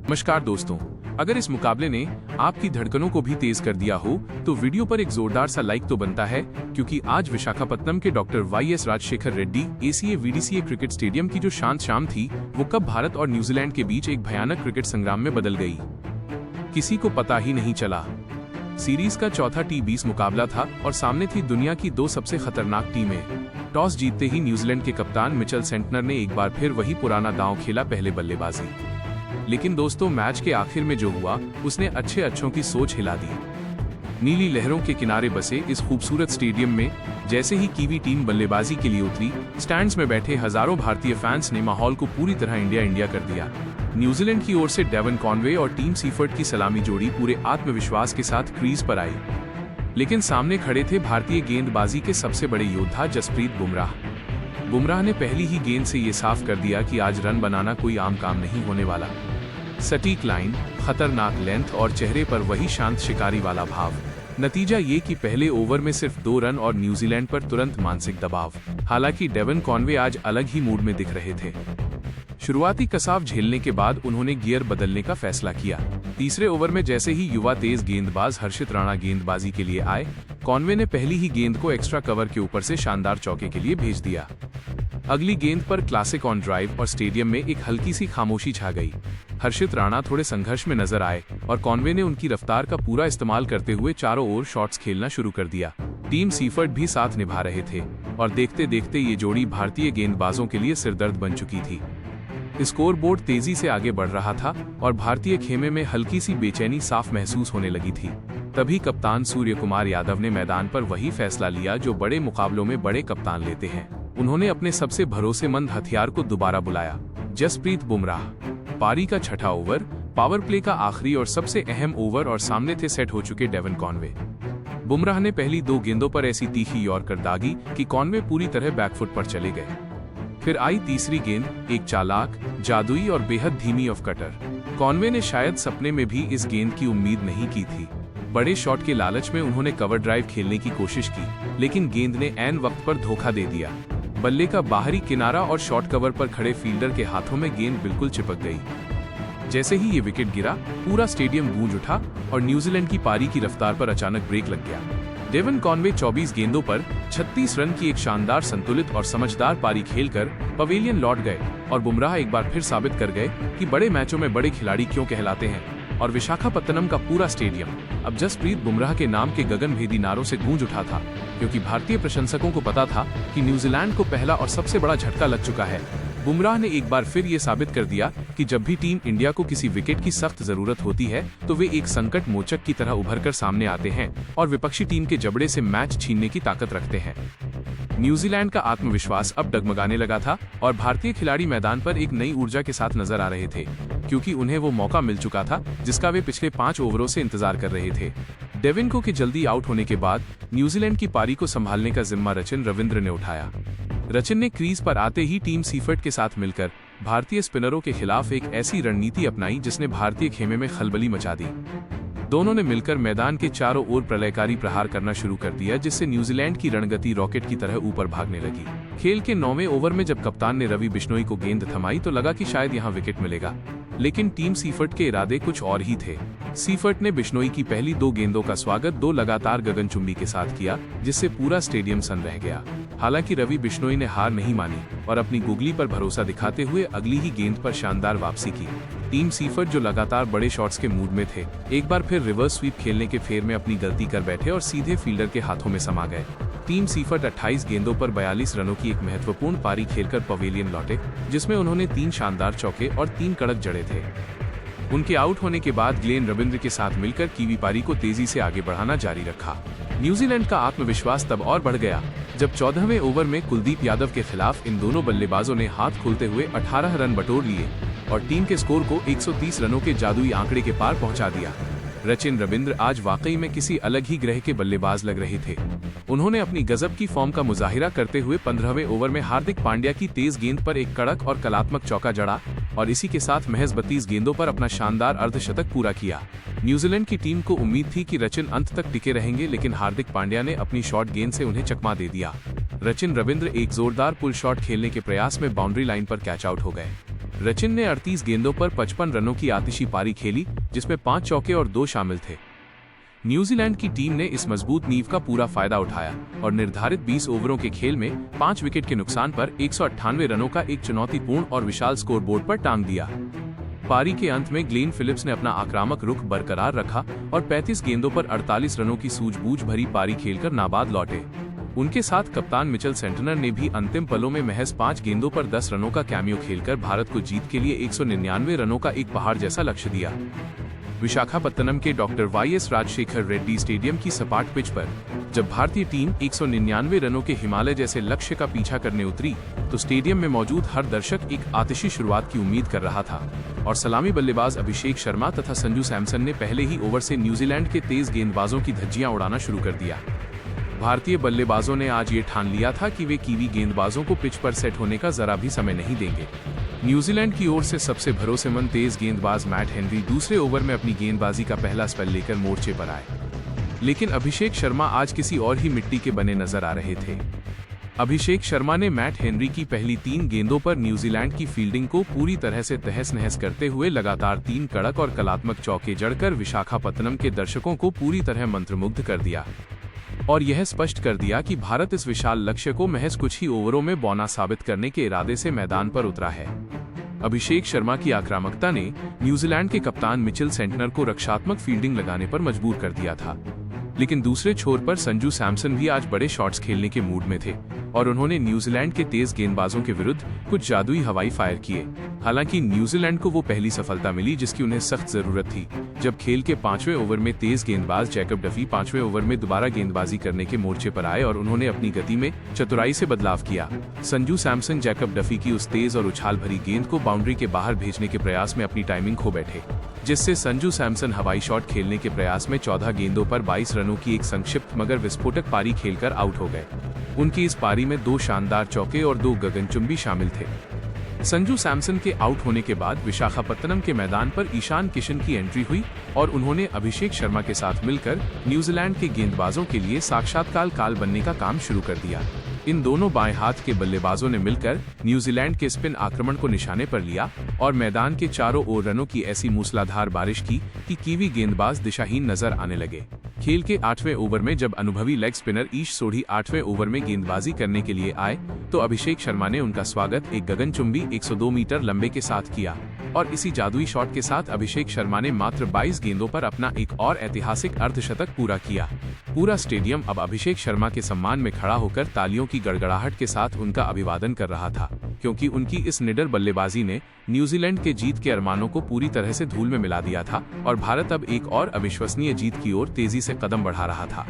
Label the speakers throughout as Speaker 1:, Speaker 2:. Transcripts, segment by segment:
Speaker 1: नमस्कार दोस्तों, अगर इस मुकाबले ने आपकी धड़कनों को भी तेज कर दिया हो तो वीडियो पर एक जोरदार सा लाइक तो बनता है, क्योंकि आज विशाखापत्तनम के doctor YS Rajshekhar Reddy ACA VDCA cricket stadium की जो शांत शाम थी वो कब भारत और न्यूजीलैंड के बीच एक भयानक क्रिकेट संग्राम में बदल गई, किसी को पता ही नहीं चला। सीरीज का चौथा T20 मुकाबला था और सामने थी दुनिया की दो सबसे खतरनाक टीमें। टॉस जीतते ही न्यूजीलैंड के कप्तान मिचेल सेंटनर ने एक बार फिर वही पुराना दांव खेला, पहले बल्लेबाजी। लेकिन दोस्तों, मैच के आखिर में जो हुआ उसने अच्छों की सोच हिला दी। नीली लहरों के किनारे बसे इस खूबसूरत स्टेडियम में जैसे ही कीवी टीम बल्लेबाजी के लिए उतरी, स्टैंड्स में बैठे हजारों भारतीय फैंस ने माहौल को पूरी तरह इंडिया कर दिया। न्यूजीलैंड की ओर से डेवन कॉनवे और टीम सीफर्ट की सलामी जोड़ी पूरे आत्मविश्वास के साथ क्रीज पर आई, लेकिन सामने खड़े थे भारतीय गेंदबाजी के सबसे बड़े योद्धा जसप्रीत बुमराह। बुमराह ने पहली ही गेंद से ये साफ कर दिया कि आज रन बनाना कोई आम काम नहीं होने वाला। सटीक लाइन, खतरनाक लेंथ और चेहरे पर वही शांत शिकारी वाला भाव। नतीजा ये कि पहले ओवर में सिर्फ 2 रन और न्यूजीलैंड पर तुरंत मानसिक दबाव। हालांकि डेवन कॉनवे आज अलग ही मूड में दिख रहे थे। शुरुआती कसाव झेलने के बाद उन्होंने गियर बदलने का फैसला किया। तीसरे ओवर में जैसे ही युवा तेज गेंदबाज हर्षित राणा गेंदबाजी के लिए आए, कॉनवे ने पहली ही गेंद को एक्स्ट्रा कवर के ऊपर से शानदार चौके के लिए भेज दिया। अगली गेंद पर क्लासिक ऑन ड्राइव और स्टेडियम में एक हल्की सी खामोशी छा गई। हर्षित राणा थोड़े संघर्ष में नजर आए और कॉनवे ने उनकी रफ्तार का पूरा इस्तेमाल करते हुए चारों ओर शॉट्स खेलना शुरू कर दिया। टीम सीफर्ट भी साथ निभा रहे थे और देखते देखते ये जोड़ी भारतीय गेंदबाजों के लिए सिरदर्द बन चुकी थी। स्कोरबोर्ड तेजी से आगे बढ़ रहा था और भारतीय खेमे में हल्की सी बेचैनी साफ महसूस होने लगी थी। तभी कप्तान सूर्य कुमार यादव ने मैदान पर वही फैसला लिया जो बड़े मुकाबलों में बड़े कप्तान लेते हैं। उन्होंने अपने सबसे भरोसेमंद हथियार को दोबारा बुलाया, जसप्रीत बुमराह। पारी का छठा ओवर, पावर प्ले का आखिरी और सबसे अहम ओवर और सामने थे सेट हो चुके डेवन कॉनवे। बुमराह ने पहली 2 गेंदों पर ऐसी तीखी यॉर्कर दागी कि कॉनवे पूरी तरह बैकफुट पर चले गए। फिर आई तीसरी गेंद, एक चालाक, जादुई और बेहद धीमी ऑफ कटर। कॉनवे ने शायद सपने में भी इस गेंद की उम्मीद नहीं की थी। बड़े शॉट के लालच में उन्होंने कवर ड्राइव खेलने की कोशिश की, लेकिन गेंद ने ऐन वक्त पर धोखा दे दिया। बल्ले का बाहरी किनारा और शॉर्ट कवर पर खड़े फील्डर के हाथों में गेंद बिल्कुल चिपक गई। जैसे ही ये विकेट गिरा, पूरा स्टेडियम गूंज उठा और न्यूजीलैंड की पारी की रफ्तार पर अचानक ब्रेक लग गया। डेवन कॉनवे 24 गेंदों पर 36 रन की एक शानदार संतुलित और समझदार पारी खेलकर पवेलियन लौट गए और बुमराह एक बार फिर साबित कर गए कि बड़े मैचों में बड़े खिलाड़ी क्यों कहलाते हैं। और विशाखापत्तनम का पूरा स्टेडियम अब जसप्रीत बुमराह के नाम के गगनभेदी नारों से गूंज उठा था, क्योंकि भारतीय प्रशंसकों को पता था कि न्यूजीलैंड को पहला और सबसे बड़ा झटका लग चुका है। बुमराह ने एक बार फिर ये साबित कर दिया कि जब भी टीम इंडिया को किसी विकेट की सख्त जरूरत होती है तो वे एक संकट मोचक की तरह उभर कर सामने आते हैं और विपक्षी टीम के जबड़े से मैच छीनने की ताकत रखते हैं। न्यूजीलैंड का आत्मविश्वास अब डगमगाने लगा था और भारतीय खिलाड़ी मैदान पर एक नई ऊर्जा के साथ नजर आ रहे थे, क्योंकि उन्हें वो मौका मिल चुका था जिसका वे पिछले 5 ओवरों से इंतजार कर रहे थे। डेविन को के जल्दी आउट होने के बाद न्यूजीलैंड की पारी को संभालने का जिम्मा रचिन रविंद्र ने उठाया। रचिन ने क्रीज पर आते ही टीम सीफर्ट के साथ मिलकर भारतीय स्पिनरों के खिलाफ एक ऐसी रणनीति अपनाई जिसने भारतीय खेमे में खलबली मचा दी। दोनों ने मिलकर मैदान के चारों ओर प्रलयकारी प्रहार करना शुरू कर दिया, जिससे न्यूजीलैंड की रणगति रॉकेट की तरह ऊपर भागने लगी। खेल के 9वें ओवर में जब कप्तान ने रवि बिश्नोई को गेंद थमाई तो लगा कि शायद यहां विकेट मिलेगा, लेकिन टीम सीफर्ट के इरादे कुछ और ही थे। सीफर्ट ने बिश्नोई की पहली 2 गेंदों का स्वागत 2 लगातार गगनचुंबी के साथ किया, जिससे पूरा स्टेडियम सन्न रह गया। हालांकि रवि बिश्नोई ने हार नहीं मानी और अपनी गुगली पर भरोसा दिखाते हुए अगली ही गेंद पर शानदार वापसी की। टीम सीफर्ट, जो लगातार बड़े शॉट्स के मूड में थे, एक बार फिर रिवर्स स्वीप खेलने के फेर में अपनी गलती कर बैठे और सीधे फील्डर के हाथों में समा गए। टीम सीफर्ट 28 गेंदों पर 42 रनों की एक महत्वपूर्ण पारी खेलकर पवेलियन लौटे, जिसमें उन्होंने 3 शानदार चौके और 3 कड़क जड़े थे। उनके आउट होने के बाद ग्लेन रविंद्र के साथ मिलकर कीवी पारी को तेजी से आगे बढ़ाना जारी रखा। न्यूजीलैंड का आत्मविश्वास तब और बढ़ गया जब 14वें ओवर में कुलदीप यादव के खिलाफ इन दोनों बल्लेबाजों ने हाथ खोलते हुए 18 रन बटोर लिए और टीम के स्कोर को 130 रनों के जादुई आंकड़े के पार पहुंचा दिया। रचिन रविंद्र आज वाकई में किसी अलग ही ग्रह के बल्लेबाज लग रहे थे। उन्होंने अपनी गजब की फॉर्म का मुजाहिरा करते हुए 15वें ओवर में हार्दिक पांड्या की तेज गेंद पर एक कड़क और कलात्मक चौका जड़ा और इसी के साथ महज 32 गेंदों पर अपना शानदार अर्धशतक पूरा किया। न्यूजीलैंड की टीम को उम्मीद थी कि रचिन अंत तक टिके रहेंगे, लेकिन हार्दिक पांड्या ने अपनी शॉर्ट गेंद से उन्हें चकमा दे दिया। रचिन रविंद्र एक जोरदार पुल शॉट खेलने के प्रयास में बाउंड्री लाइन पर कैच आउट हो गए। रचिन ने 38 गेंदों पर 55 रनों की आतिशी पारी खेली, जिसमें 5 चौके और 2 शामिल थे। न्यूजीलैंड की टीम ने इस मजबूत नींव का पूरा फायदा उठाया और निर्धारित 20 ओवरों के खेल में 5 विकेट के नुकसान पर 198 रनों का एक चुनौतीपूर्ण और विशाल स्कोरबोर्ड पर टांग दिया। पारी के अंत में ग्लेन फिलिप्स ने अपना आक्रामक रुख बरकरार रखा और 35 गेंदों पर 48 रनों की सूझबूझ भरी पारी खेलकर नाबाद लौटे। उनके साथ कप्तान मिचेल सेंटनर ने भी अंतिम पलों में महज 5 गेंदों पर 10 रनों का कैमियो खेलकर भारत को जीत के लिए 199 रनों का एक पहाड़ जैसा लक्ष्य दिया। विशाखापत्तनम के doctor YS Rajshekhar Reddy stadium की सपाट पिच पर जब भारतीय टीम 199 रनों के हिमालय जैसे लक्ष्य का पीछा करने उतरी, तो स्टेडियम में मौजूद हर दर्शक एक आतिशी शुरुआत की उम्मीद कर रहा था और सलामी बल्लेबाज अभिषेक शर्मा तथा संजू सैमसन ने पहले ही ओवर से न्यूजीलैंड के तेज गेंदबाजों की धज्जियां उड़ाना शुरू कर दिया। भारतीय बल्लेबाजों ने आज ये ठान लिया था कि वे कीवी गेंदबाजों को पिच पर सेट होने का जरा भी समय नहीं देंगे। न्यूजीलैंड की ओर से सबसे भरोसेमंद तेज गेंदबाज मैट हेनरी दूसरे ओवर में अपनी गेंदबाजी का पहला स्पेल लेकर मोर्चे पर आए, लेकिन अभिषेक शर्मा आज किसी और ही मिट्टी के बने नजर आ रहे थे। अभिषेक शर्मा ने मैट हेनरी की पहली 3 गेंदों पर न्यूजीलैंड की फील्डिंग को पूरी तरह से तहस नहस करते हुए लगातार 3 कड़क और कलात्मक चौके जड़कर विशाखापत्तनम के दर्शकों को पूरी तरह मंत्रमुग्ध कर दिया और यह स्पष्ट कर दिया कि भारत इस विशाल लक्ष्य को महज कुछ ही ओवरों में बौना साबित करने के इरादे से मैदान पर उतरा है। अभिषेक शर्मा की आक्रामकता ने न्यूजीलैंड के कप्तान मिचेल सेंटनर को रक्षात्मक फील्डिंग लगाने पर मजबूर कर दिया था, लेकिन दूसरे छोर पर संजू सैमसन भी आज बड़े शॉट्स खेलने के मूड में थे और उन्होंने न्यूजीलैंड के तेज गेंदबाजों के विरुद्ध कुछ जादुई हवाई फायर किए। हालांकि न्यूजीलैंड को वो पहली सफलता मिली जिसकी उन्हें सख्त जरूरत थी, जब खेल के 5वें ओवर में तेज गेंदबाज जैकब डफी 5वें ओवर में दोबारा गेंदबाजी करने के मोर्चे पर आए और उन्होंने अपनी गति में चतुराई से बदलाव किया। संजू सैमसन जैकब डफी की उस तेज और उछाल भरी गेंद को बाउंड्री के बाहर भेजने के प्रयास में अपनी टाइमिंग खो बैठे, जिससे संजू सैमसन हवाई शॉट खेलने के प्रयास में 14 गेंदों पर 22 रनों की एक संक्षिप्त मगर विस्फोटक पारी खेलकर आउट हो गए। उनकी इस पारी में 2 शानदार चौके और 2 गगनचुंबी शामिल थे। संजू सैमसन के आउट होने के बाद विशाखापत्तनम के मैदान पर ईशान किशन की एंट्री हुई और उन्होंने अभिषेक शर्मा के साथ मिलकर न्यूजीलैंड के गेंदबाजों के लिए साक्षात काल बनने का काम शुरू कर दिया। इन दोनों बाएं हाथ के बल्लेबाजों ने मिलकर न्यूजीलैंड के स्पिन आक्रमण को निशाने पर लिया और मैदान के चारों ओर रनों की ऐसी मूसलाधार बारिश की कि कीवी गेंदबाज दिशाहीन नजर आने लगे। खेल के 8वें ओवर में जब अनुभवी लेग स्पिनर ईश सोढ़ी 8वें ओवर में गेंदबाजी करने के लिए आए, तो अभिषेक शर्मा ने उनका स्वागत एक गगनचुंबी 102 मीटर लंबे के साथ किया और इसी जादुई शॉट के साथ अभिषेक शर्मा ने मात्र 22 गेंदों पर अपना एक और ऐतिहासिक अर्धशतक पूरा किया। पूरा स्टेडियम अब अभिषेक शर्मा के सम्मान में खड़ा होकर तालियों की गड़गड़ाहट के साथ उनका अभिवादन कर रहा था, क्योंकि उनकी इस निडर बल्लेबाजी ने न्यूजीलैंड के जीत के अरमानों को पूरी तरह से धूल में मिला दिया था और भारत अब एक और अविश्वसनीय जीत की ओर तेजी से कदम बढ़ा रहा था।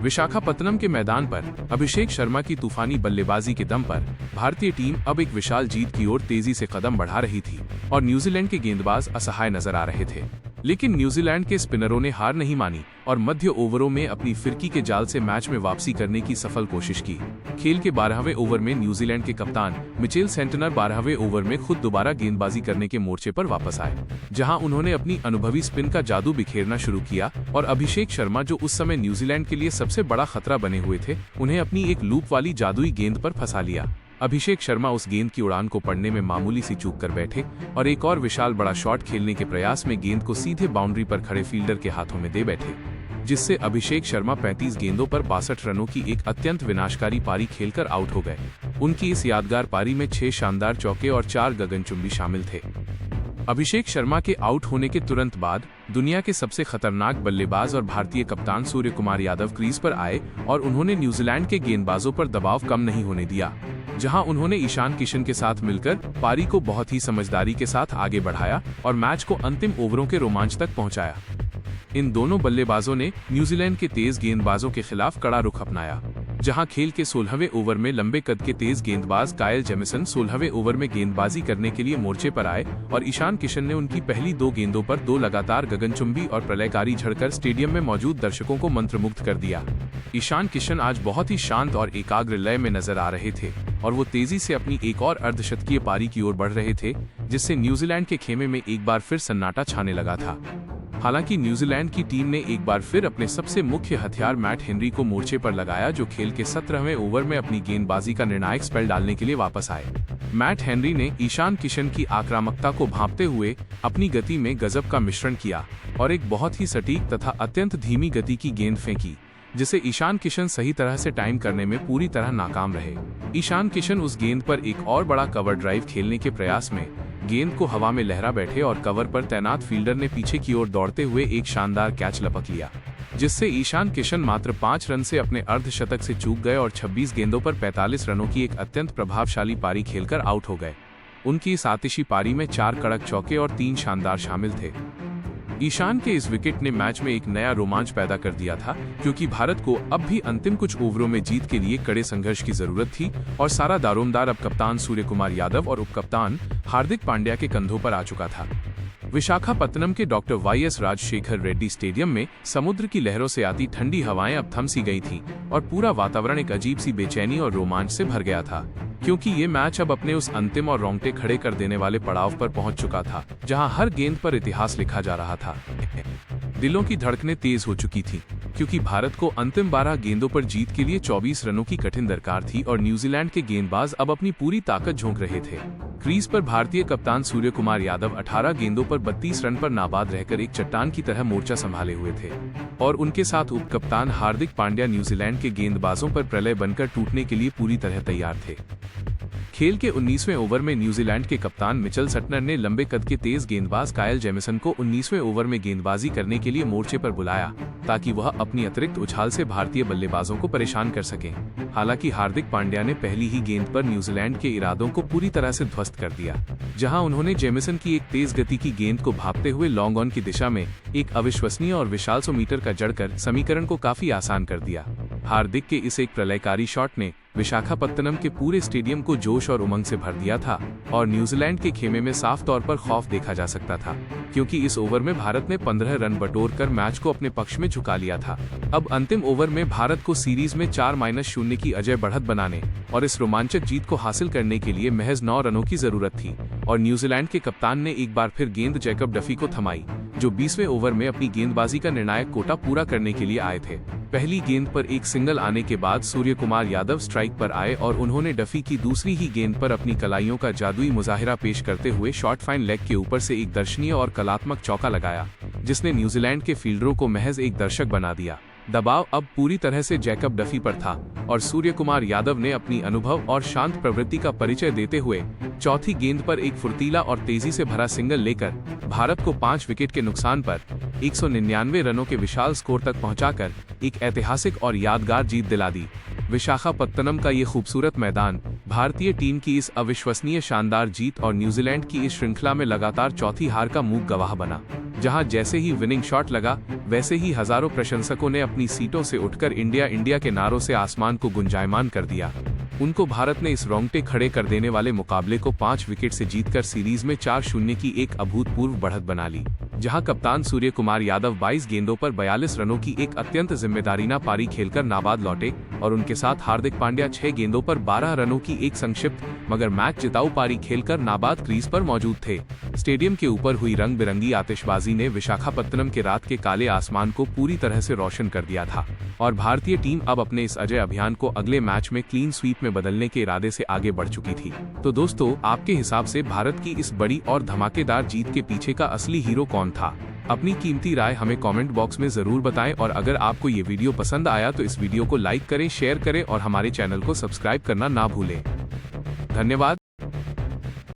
Speaker 1: विशाखापत्तनम के मैदान पर अभिषेक शर्मा की तूफानी बल्लेबाजी के दम पर भारतीय टीम अब एक विशाल जीत की ओर तेजी से कदम बढ़ा रही थी और न्यूजीलैंड के गेंदबाज असहाय नजर आ रहे थे। लेकिन न्यूजीलैंड के स्पिनरों ने हार नहीं मानी और मध्य ओवरों में अपनी फिरकी के जाल से मैच में वापसी करने की सफल कोशिश की। खेल के 12वें ओवर में न्यूजीलैंड के कप्तान मिचेल सेंटनर 12वें ओवर में खुद दोबारा गेंदबाजी करने के मोर्चे पर वापस आए, जहां उन्होंने अपनी अनुभवी स्पिन का जादू बिखेरना शुरू किया और अभिषेक शर्मा, जो उस समय न्यूजीलैंड के लिए सबसे बड़ा खतरा बने हुए थे, उन्हें अपनी एक लूप वाली जादुई गेंद पर फंसा लिया। अभिषेक शर्मा उस गेंद की उड़ान को पड़ने में मामूली सी चूक कर बैठे और एक और विशाल बड़ा शॉट खेलने के प्रयास में गेंद को सीधे बाउंड्री पर खड़े फील्डर के हाथों में दे बैठे, जिससे अभिषेक शर्मा 35 गेंदों पर 62 रनों की एक अत्यंत विनाशकारी पारी खेलकर आउट हो गए। उनकी इस यादगार पारी में 6 शानदार चौके और 4 गगनचुंबी शामिल थे। अभिषेक शर्मा के आउट होने के तुरंत बाद दुनिया के सबसे खतरनाक बल्लेबाज और भारतीय कप्तान सूर्यकुमार यादव क्रीज पर आए और उन्होंने न्यूजीलैंड के गेंदबाजों पर दबाव कम नहीं होने दिया, जहां उन्होंने ईशान किशन के साथ मिलकर पारी को बहुत ही समझदारी के साथ आगे बढ़ाया और मैच को अंतिम ओवरों के रोमांच तक पहुंचाया। इन दोनों बल्लेबाजों ने न्यूजीलैंड के तेज गेंदबाजों के खिलाफ कड़ा रुख अपनाया, जहां खेल के 16वें ओवर में लंबे कद के तेज गेंदबाज कायल जेमिसन 16वें ओवर में गेंदबाजी करने के लिए मोर्चे पर आए और ईशान किशन ने उनकी पहली 2 गेंदों पर 2 लगातार गगनचुंबी और प्रलयकारी झड़कर स्टेडियम में मौजूद दर्शकों को मंत्रमुग्ध कर दिया। ईशान किशन आज बहुत ही शांत और एकाग्र लय में नजर आ रहे थे और वो तेजी से अपनी एक और अर्धशतकीय पारी की ओर बढ़ रहे थे, जिससे न्यूजीलैंड के खेमे में एक बार फिर सन्नाटा छाने लगा था। हालांकि न्यूजीलैंड की टीम ने एक बार फिर अपने सबसे मुख्य हथियार मैट हेनरी को मोर्चे पर लगाया, जो खेल के 17वें ओवर में अपनी गेंदबाजी का निर्णायक स्पेल डालने के लिए वापस आए। मैट हेनरी ने ईशान किशन की आक्रामकता को भांपते हुए अपनी गति में गजब का मिश्रण किया और एक बहुत ही सटीक तथा अत्यंत धीमी गति की गेंद फेंकी, जिसे ईशान किशन सही तरह से टाइम करने में पूरी तरह नाकाम रहे। ईशान किशन उस गेंद पर एक और बड़ा कवर ड्राइव खेलने के प्रयास में गेंद को हवा में लहरा बैठे और कवर पर तैनात फील्डर ने पीछे की ओर दौड़ते हुए एक शानदार कैच लपक लिया, जिससे ईशान किशन मात्र 5 रन से अपने अर्धशतक से चूक गए और 26 गेंदों पर 45 रनों की एक अत्यंत प्रभावशाली पारी खेलकर आउट हो गए। उनकी इस आतिशी पारी में 4 कड़क चौके और 3 शानदार शामिल थे। ईशान के इस विकेट ने मैच में एक नया रोमांच पैदा कर दिया था, क्योंकि भारत को अब भी अंतिम कुछ ओवरों में जीत के लिए कड़े संघर्ष की जरूरत थी और सारा दारोमदार अब कप्तान सूर्यकुमार यादव और उपकप्तान हार्दिक पांड्या के कंधों पर आ चुका था। विशाखापत्तनम के doctor YS Rajshekhar Reddy stadium में समुद्र की लहरों से आती ठंडी हवाएं अब थम सी गई थीं और पूरा वातावरण एक अजीब सी बेचैनी और रोमांच से भर गया था, क्योंकि ये मैच अब अपने उस अंतिम और रोंगटे खड़े कर देने वाले पड़ाव पर पहुंच चुका था, जहां हर गेंद पर इतिहास लिखा जा रहा था। दिलों की धड़कनें तेज हो चुकी थीं, क्योंकि भारत को अंतिम 12 गेंदों पर जीत के लिए 24 रनों की कठिन दरकार थी और न्यूजीलैंड के गेंदबाज अब अपनी पूरी ताकत झोंक रहे थे। क्रीज पर भारतीय कप्तान सूर्यकुमार यादव 18 गेंदों पर 32 रन पर नाबाद रहकर एक चट्टान की तरह मोर्चा संभाले हुए थे और उनके साथ उपकप्तान हार्दिक पांड्या न्यूजीलैंड के गेंदबाजों पर प्रलय बनकर टूटने के लिए पूरी तरह तैयार थे। खेल के 19वें ओवर में न्यूजीलैंड के कप्तान मिचेल सटनर ने लंबे कद के तेज गेंदबाज कायल जेमिसन को 19वें ओवर में गेंदबाजी करने के लिए मोर्चे पर बुलाया, ताकि वह अपनी अतिरिक्त उछाल से भारतीय बल्लेबाजों को परेशान कर सकें। हालांकि हार्दिक पांड्या ने पहली ही गेंद पर न्यूजीलैंड के इरादों को पूरी तरह से ध्वस्त कर दिया, जहां उन्होंने जेमिसन की एक तेज गति की गेंद को भापते हुए लॉन्ग ऑन की दिशा में एक अविश्वसनीय और विशाल 100 मीटर का जड़कर समीकरण को काफी आसान कर दिया। हार्दिक के इस एक प्रलयकारी शॉट ने विशाखापत्तनम के पूरे स्टेडियम को जोश और उमंग से भर दिया था और न्यूजीलैंड के खेमे में साफ तौर पर खौफ देखा जा सकता था, क्योंकि इस ओवर में भारत ने 15 रन बटोरकर मैच को अपने पक्ष में झुका लिया था। अब अंतिम ओवर में भारत को सीरीज में 4-0 की अजय बढ़त बनाने और इस रोमांचक जीत को हासिल करने के लिए महज 9 रनों की जरूरत थी और न्यूजीलैंड के कप्तान ने एक बार फिर गेंद जैकब डफी को थमाई, जो 20वें ओवर में अपनी गेंदबाजी का निर्णायक कोटा पूरा करने के लिए आए थे। पहली गेंद पर एक सिंगल आने के बाद सूर्यकुमार यादव स्ट्राइक पर आए और उन्होंने डफी की दूसरी ही गेंद पर अपनी कलाइयों का जादुई मुजाहिरा पेश करते हुए शॉर्ट फाइन लेग के ऊपर से एक दर्शनीय और कलात्मक चौका लगाया, जिसने न्यूजीलैंड के फील्डरों को महज एक दर्शक बना दिया। दबाव अब पूरी तरह से जैकब डफी पर था और सूर्यकुमार यादव ने अपनी अनुभव और शांत प्रवृत्ति का परिचय देते हुए चौथी गेंद पर एक फुर्तीला और तेजी से भरा सिंगल लेकर भारत को 5 विकेट के नुकसान पर 199 रनों के विशाल स्कोर तक पहुंचाकर एक ऐतिहासिक और यादगार जीत दिला दी। विशाखापत्तनम का ये खूबसूरत मैदान भारतीय टीम की इस अविश्वसनीय शानदार जीत और न्यूजीलैंड की इस श्रृंखला में लगातार चौथी हार का मूक गवाह बना, जहां जैसे ही विनिंग शॉट लगा वैसे ही हजारों प्रशंसकों ने अपनी सीटों से उठकर इंडिया इंडिया के नारों से आसमान को गुंजायमान कर दिया। उनको भारत ने इस रोंगटे खड़े कर देने वाले मुकाबले को 5 विकेट से जीतकर सीरीज में 4-0 की एक अभूतपूर्व बढ़त बना ली, जहां कप्तान सूर्यकुमार यादव 22 गेंदों पर 42 रनों की एक अत्यंत जिम्मेदारीना पारी खेलकर नाबाद लौटे और उनके साथ हार्दिक पांड्या 6 गेंदों पर 12 रनों की एक संक्षिप्त मगर मैच जिताऊ पारी खेलकर नाबाद क्रीज पर मौजूद थे। स्टेडियम के ऊपर हुई रंग बिरंगी आतिशबाजी ने विशाखापत्तनम के रात के काले आसमान को पूरी तरह से रोशन कर दिया था और भारतीय टीम अब अपने इस अजय अभियान को अगले मैच में क्लीन स्वीप में बदलने के इरादे से आगे बढ़ चुकी थी। तो दोस्तों, आपके हिसाब से भारत की इस बड़ी और धमाकेदार जीत के पीछे का असली हीरो कौन था? अपनी कीमती राय हमें कमेंट बॉक्स में जरूर बताएं और अगर आपको ये वीडियो पसंद आया तो इस वीडियो को लाइक करें, शेयर करें और हमारे चैनल को सब्सक्राइब करना ना भूलें। धन्यवाद।